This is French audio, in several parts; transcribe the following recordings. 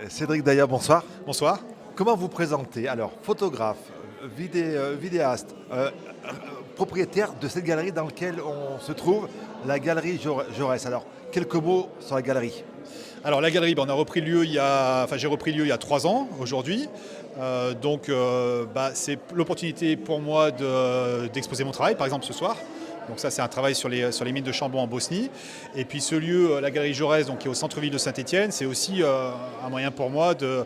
Cédric Daya, bonsoir. Bonsoir. Comment vous présentez? Alors, photographe, vidéaste, propriétaire de cette galerie dans laquelle on se trouve, la galerie Jaurès. Alors, quelques mots sur la galerie. Alors la galerie, on a repris le lieu j'ai repris le lieu il y a 3 ans aujourd'hui. C'est l'opportunité pour moi d'exposer mon travail, par exemple ce soir. Donc ça c'est un travail sur les mines de charbon en Bosnie. Et puis ce lieu, la galerie Jaurès, donc, qui est au centre-ville de Saint-Étienne, c'est aussi un moyen pour moi de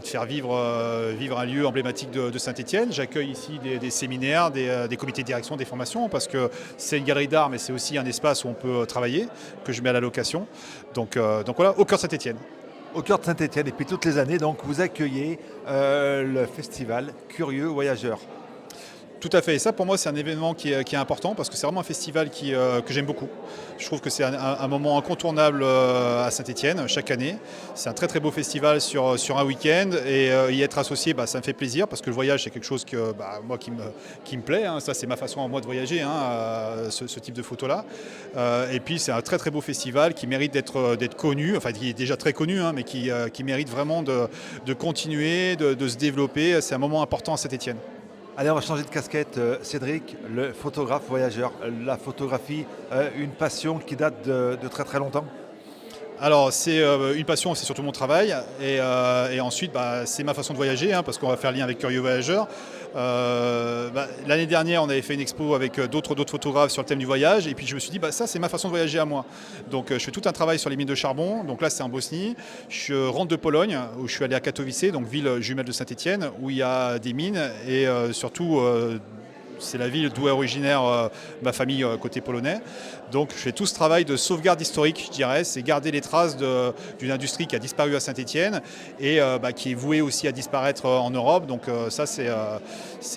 faire vivre un lieu emblématique de Saint-Étienne. J'accueille ici des séminaires, des comités de direction, des formations, parce que c'est une galerie d'art, mais c'est aussi un espace où on peut travailler, que je mets à la location. Donc voilà, au cœur de Saint-Étienne. Au cœur de Saint-Étienne, et puis toutes les années, donc, vous accueillez le festival Curieux Voyageurs. Tout à fait. Et ça, pour moi, c'est un événement qui est important parce que c'est vraiment un festival que j'aime beaucoup. Je trouve que c'est un moment incontournable à Saint-Étienne chaque année. C'est un très très beau festival sur un week-end et y être associé, ça me fait plaisir parce que le voyage, c'est quelque chose moi qui me plaît. Ça, c'est ma façon à moi de voyager, ce type de photos-là. Et puis, c'est un très très beau festival qui mérite d'être connu, enfin, qui est déjà très connu, mais qui mérite vraiment de continuer, de se développer. C'est un moment important à Saint-Étienne. Allez, on va changer de casquette. Cédric, le photographe voyageur. La photographie, une passion qui date de très très longtemps. Alors c'est une passion, c'est surtout mon travail et ensuite c'est ma façon de voyager parce qu'on va faire lien avec Curieux Voyageurs. L'année dernière on avait fait une expo avec d'autres photographes sur le thème du voyage et puis je me suis dit ça c'est ma façon de voyager à moi. Donc je fais tout un travail sur les mines de charbon, donc là c'est en Bosnie. Je rentre de Pologne où je suis allé à Katowice, donc ville jumelle de Saint-Étienne où il y a des mines et surtout c'est la ville d'où est originaire ma famille côté polonais. Donc je fais tout ce travail de sauvegarde historique, je dirais, c'est garder les traces d'une industrie qui a disparu à Saint-Étienne et qui est vouée aussi à disparaître en Europe. Donc ça c'est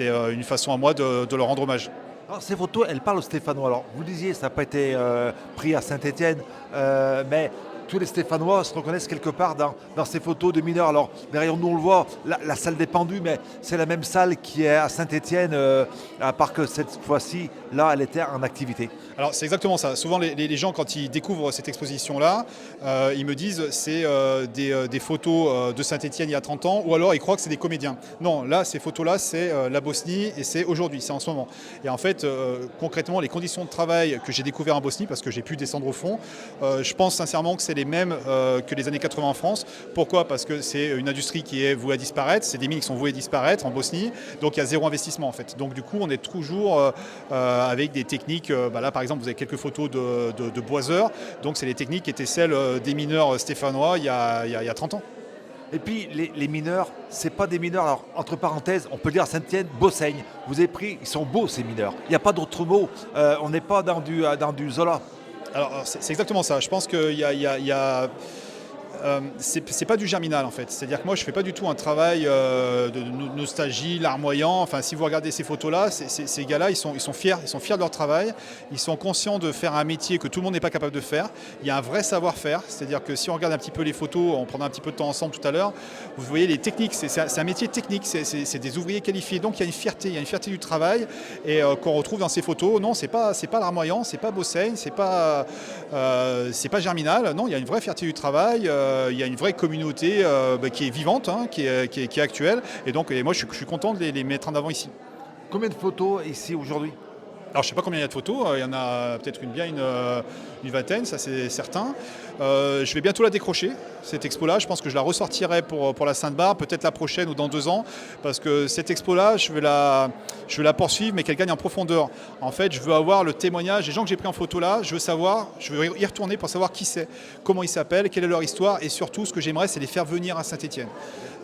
une façon à moi de leur rendre hommage. Alors, ces photos, elles parlent aux Stéphanois. Alors, vous disiez, ça n'a pas été pris à Saint-Étienne, mais tous les Stéphanois se reconnaissent quelque part dans ces photos de mineurs. Alors, derrière nous, on le voit, la salle des pendus, mais c'est la même salle qui est à Saint-Étienne, à part que cette fois-ci, là, elle était en activité. Alors c'est exactement ça. Souvent les gens quand ils découvrent cette exposition-là, ils me disent c'est des photos de Saint-Étienne il y a 30 ans ou alors ils croient que c'est des comédiens. Non, là ces photos-là c'est la Bosnie et c'est aujourd'hui, c'est en ce moment. Et en fait concrètement les conditions de travail que j'ai découvert en Bosnie parce que j'ai pu descendre au fond, je pense sincèrement que c'est les mêmes que les années 80 en France. Pourquoi? Parce que c'est une industrie qui est vouée à disparaître, c'est des mines qui sont vouées à disparaître en Bosnie, donc il y a zéro investissement en fait. Donc du coup on est toujours avec des techniques, là par exemple vous avez quelques photos de boiseurs, donc c'est les techniques qui étaient celles des mineurs stéphanois il y a 30 ans. Et puis les mineurs, c'est pas des mineurs, alors entre parenthèses, on peut dire à Saint-Étienne, Bossaigne. Vous avez pris, ils sont beaux ces mineurs. Il n'y a pas d'autre mot. On n'est pas dans du Zola. Alors c'est exactement ça. Je pense qu'il y a c'est pas du germinal en fait. C'est-à-dire que moi je fais pas du tout un travail de nostalgie, larmoyant. Enfin, si vous regardez ces photos-là, ces gars-là, ils sont fiers de leur travail. Ils sont conscients de faire un métier que tout le monde n'est pas capable de faire. Il y a un vrai savoir-faire. C'est-à-dire que si on regarde un petit peu les photos, on prendra un petit peu de temps ensemble tout à l'heure. Vous voyez les techniques. C'est un métier technique. C'est des ouvriers qualifiés. Donc il y a une fierté du travail et qu'on retrouve dans ces photos. Non, c'est pas larmoyant, c'est pas Bossaigne, c'est pas germinal. Non, il y a une vraie fierté du travail. Il y a une vraie communauté qui est vivante, qui est actuelle. Et donc moi, je suis content de les mettre en avant ici. Combien de photos ici aujourd'hui? Alors je ne sais pas combien il y a de photos, il y en a peut-être une vingtaine, ça c'est certain. Je vais bientôt la décrocher, cette expo-là. Je pense que je la ressortirai pour la Sainte-Barbe, peut-être la prochaine ou dans 2 ans, parce que cette expo-là, je vais la poursuivre, mais qu'elle gagne en profondeur. En fait, je veux avoir le témoignage des gens que j'ai pris en photo là, je veux y retourner pour savoir qui c'est, comment ils s'appellent, quelle est leur histoire, et surtout, ce que j'aimerais, c'est les faire venir à Saint-Étienne.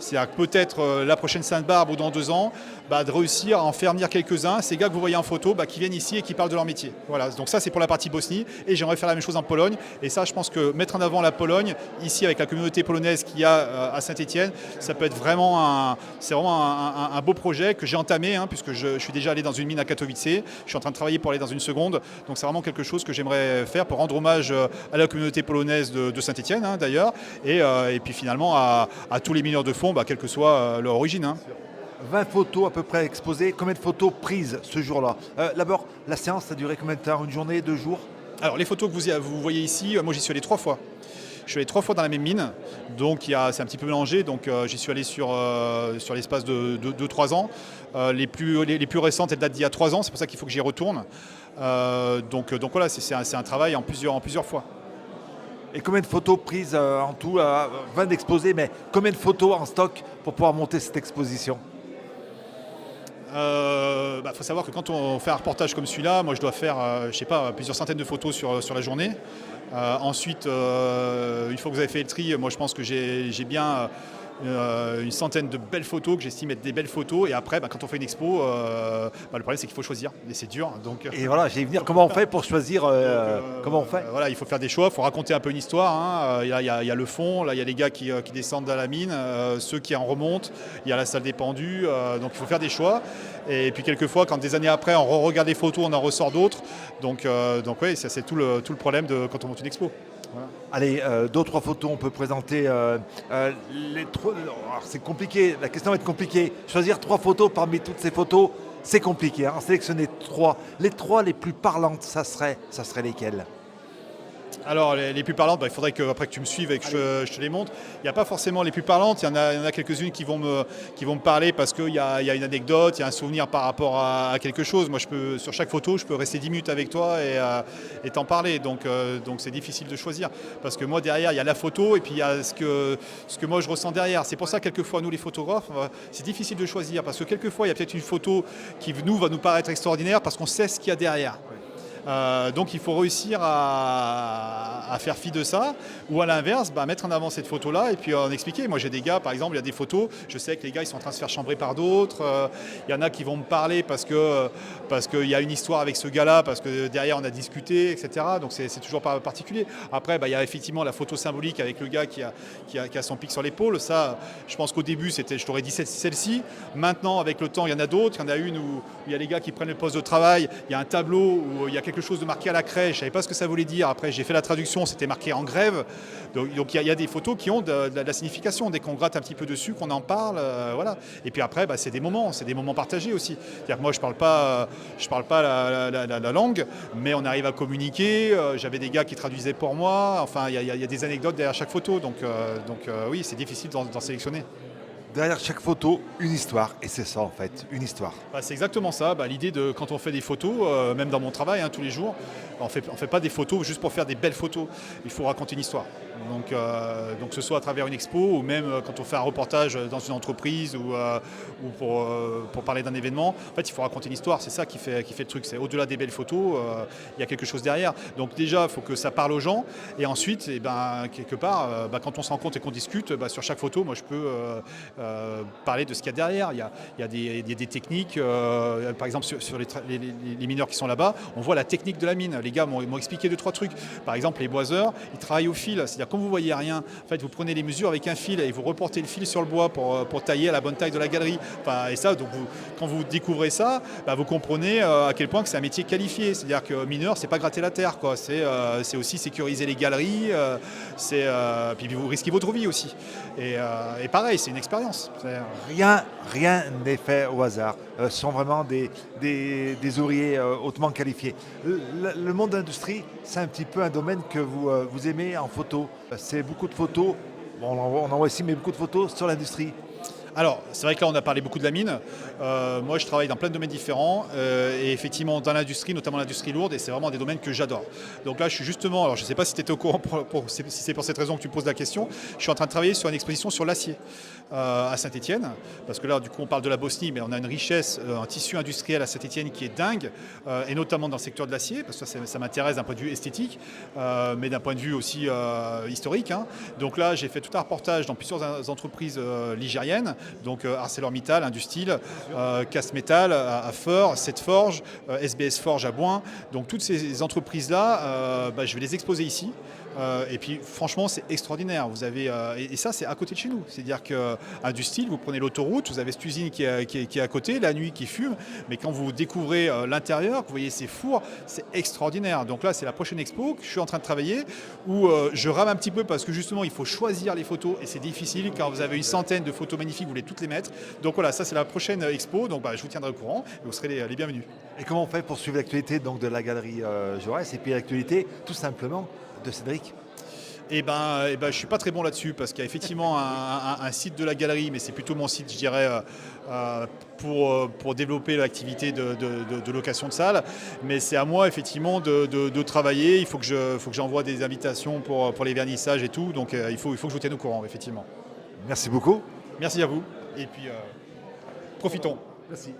C'est-à-dire que peut-être la prochaine Sainte-Barbe ou dans 2 ans, de réussir à en faire venir quelques-uns, ces gars que vous voyez en photo, qui viennent ici et qui parlent de leur métier. Voilà, donc ça c'est pour la partie Bosnie, et j'aimerais faire la même chose en Pologne, et ça je pense que mettre en avant la Pologne, ici avec la communauté polonaise qu'il y a à Saint-Étienne, ça peut être vraiment un beau projet que j'ai entamé, puisque je suis déjà allé dans une mine à Katowice, je suis en train de travailler pour aller dans une seconde, donc c'est vraiment quelque chose que j'aimerais faire pour rendre hommage à la communauté polonaise de Saint-Étienne d'ailleurs, et puis finalement à tous les mineurs de fond, quelle que soit leur origine. 20 photos à peu près exposées. Combien de photos prises ce jour-là? D'abord, la séance, ça a duré combien de temps? Une journée, 2 jours? Alors les photos que vous voyez ici, moi j'y suis allé 3 fois. Je suis allé 3 fois dans la même mine, donc c'est un petit peu mélangé. Donc j'y suis allé sur l'espace de 2-3 ans. Les plus récentes, elles datent d'il y a 3 ans, c'est pour ça qu'il faut que j'y retourne. Donc voilà, c'est un travail en plusieurs fois. Et combien de photos prises en tout 20 d'exposés, mais combien de photos en stock pour pouvoir monter cette exposition? Faut savoir que quand on fait un reportage comme celui-là, moi je dois faire, je sais pas, plusieurs centaines de photos sur la journée. Ensuite, une fois que vous avez fait le tri, moi je pense que j'ai bien une centaine de belles photos que j'estime être des belles photos. Et après, quand on fait une expo, le problème c'est qu'il faut choisir et c'est dur. Donc, Et voilà, j'allais venir. Comment on fait pour choisir comment on fait? Voilà, il faut faire des choix, il faut raconter un peu une histoire. Hein. Il y a le fond, là il y a les gars qui descendent dans la mine, ceux qui en remontent, il y a la salle des pendus. Donc il faut faire des choix. Et puis quelquefois, quand des années après, on regarde les photos, on en ressort d'autres. Donc oui, ça c'est tout le problème quand on monte une expo. Voilà. Allez, 2 ou 3 photos, on peut présenter les trois. Alors, c'est compliqué, la question va être compliquée. Choisir 3 photos parmi toutes ces photos, c'est compliqué. En sélectionner 3. Les 3 les plus parlantes, ça serait lesquelles? Alors les plus parlantes, il faudrait après que tu me suives et que je te les montre. Il n'y a pas forcément les plus parlantes, il y en a quelques-unes qui vont me parler parce qu'il y a une anecdote, il y a un souvenir par rapport à quelque chose. Moi, sur chaque photo, je peux rester 10 minutes avec toi et t'en parler. Donc c'est difficile de choisir. Parce que moi, derrière, il y a la photo et puis il y a ce que moi je ressens derrière. C'est pour ça, quelquefois, nous les photographes, c'est difficile de choisir. Parce que quelquefois, il y a peut-être une photo qui va nous paraître extraordinaire parce qu'on sait ce qu'il y a derrière. Donc il faut réussir à faire fi de ça, ou à l'inverse, mettre en avant cette photo-là et puis en expliquer. Moi j'ai des gars, par exemple, il y a des photos, je sais que les gars ils sont en train de se faire chambrer par d'autres, il y en a qui vont me parler parce qu'il y a une histoire avec ce gars-là, parce que derrière on a discuté, etc. Donc c'est toujours pas particulier. Après, il y a effectivement la photo symbolique avec le gars qui a son pic sur l'épaule. Ça, je pense qu'au début, je t'aurais dit celle-ci. Maintenant, avec le temps, il y en a d'autres. Il y en a une où il y a les gars qui prennent le poste de travail, il y a un tableau où il y a quelque chose de marqué à la craie, je ne savais pas ce que ça voulait dire. Après, j'ai fait la traduction, c'était marqué en grève. Donc il y a des photos qui ont de la signification. Dès qu'on gratte un petit peu dessus, qu'on en parle, voilà. Et puis après, c'est des moments partagés aussi. C'est-à-dire que moi, je parle pas la langue, mais on arrive à communiquer. J'avais des gars qui traduisaient pour moi. Enfin, il y a des anecdotes derrière chaque photo. Donc oui, c'est difficile d'en sélectionner. Derrière chaque photo, une histoire. Et c'est ça en fait, une histoire. C'est exactement ça. L'idée de quand on fait des photos, même dans mon travail, tous les jours, on fait pas des photos juste pour faire des belles photos. Il faut raconter une histoire. Donc que ce soit à travers une expo ou même quand on fait un reportage dans une entreprise ou pour parler d'un événement, en fait, il faut raconter une histoire. C'est ça qui fait le truc. C'est au-delà des belles photos, il y a quelque chose derrière. Donc déjà, il faut que ça parle aux gens. Et ensuite, quelque part, quand on se rencontre et qu'on discute, sur chaque photo, moi, je peux parler de ce qu'il y a derrière. Il y a des techniques. Par exemple, sur les mineurs qui sont là-bas, on voit la technique de la mine. Les gars m'ont expliqué 2-3 trucs. Par exemple, les boiseurs, ils travaillent au fil. C'est-à-dire quand vous voyez rien, en fait, vous prenez les mesures avec un fil et vous reportez le fil sur le bois pour tailler à la bonne taille de la galerie. Et ça, donc quand vous découvrez ça, vous comprenez à quel point que c'est un métier qualifié. C'est-à-dire que mineur, c'est pas gratter la terre, quoi. C'est aussi sécuriser les galeries. Puis vous risquez votre vie aussi. Et pareil, c'est une expérience. Rien n'est fait au hasard. Ce sont vraiment des ouvriers hautement qualifiés. Le monde de l'industrie, c'est un petit peu un domaine que vous aimez en photo. C'est beaucoup de photos, on en voit ici, mais beaucoup de photos sur l'industrie. Alors, c'est vrai que là, on a parlé beaucoup de la mine. Moi, je travaille dans plein de domaines différents et effectivement dans l'industrie, notamment l'industrie lourde, et c'est vraiment des domaines que j'adore. Donc là, je suis justement, alors je ne sais pas si tu étais au courant, si c'est pour cette raison que tu me poses la question, je suis en train de travailler sur une exposition sur l'acier à Saint-Étienne, parce que là, du coup, on parle de la Bosnie, mais on a une richesse, un tissu industriel à Saint-Étienne qui est dingue, et notamment dans le secteur de l'acier, parce que ça m'intéresse d'un point de vue esthétique, mais d'un point de vue aussi historique. Donc là, j'ai fait tout un reportage dans plusieurs entreprises ligériennes, donc ArcelorMittal, Industil, Casse-Métal à Feurs, Setforge, SBS Forge à Boin. Donc toutes ces entreprises-là, je vais les exposer ici. Et puis franchement c'est extraordinaire. Vous avez et ça c'est à côté de chez nous. C'est-à-dire qu'Industil, vous prenez l'autoroute, vous avez cette usine qui est à côté, la nuit qui fume, mais quand vous découvrez l'intérieur, que vous voyez ces fours, c'est extraordinaire. Donc là c'est la prochaine expo que je suis en train de travailler où je rame un petit peu parce que justement il faut choisir les photos et c'est difficile quand vous avez une centaine de photos magnifiques, vous voulez toutes les mettre. Donc voilà, ça c'est la prochaine expo, donc je vous tiendrai au courant et vous serez les bienvenus. Et comment on fait pour suivre l'actualité donc, de la galerie Jaurès et puis l'actualité tout simplement de Cédric? Je ne suis pas très bon là-dessus parce qu'il y a effectivement un site de la galerie, mais c'est plutôt mon site, je dirais, pour développer l'activité de location de salles. Mais c'est à moi, effectivement, de travailler. Il faut que j'envoie des invitations pour les vernissages et tout. Donc, il faut que je vous tienne au courant, effectivement. Merci beaucoup. Merci à vous. Et puis, profitons. Merci.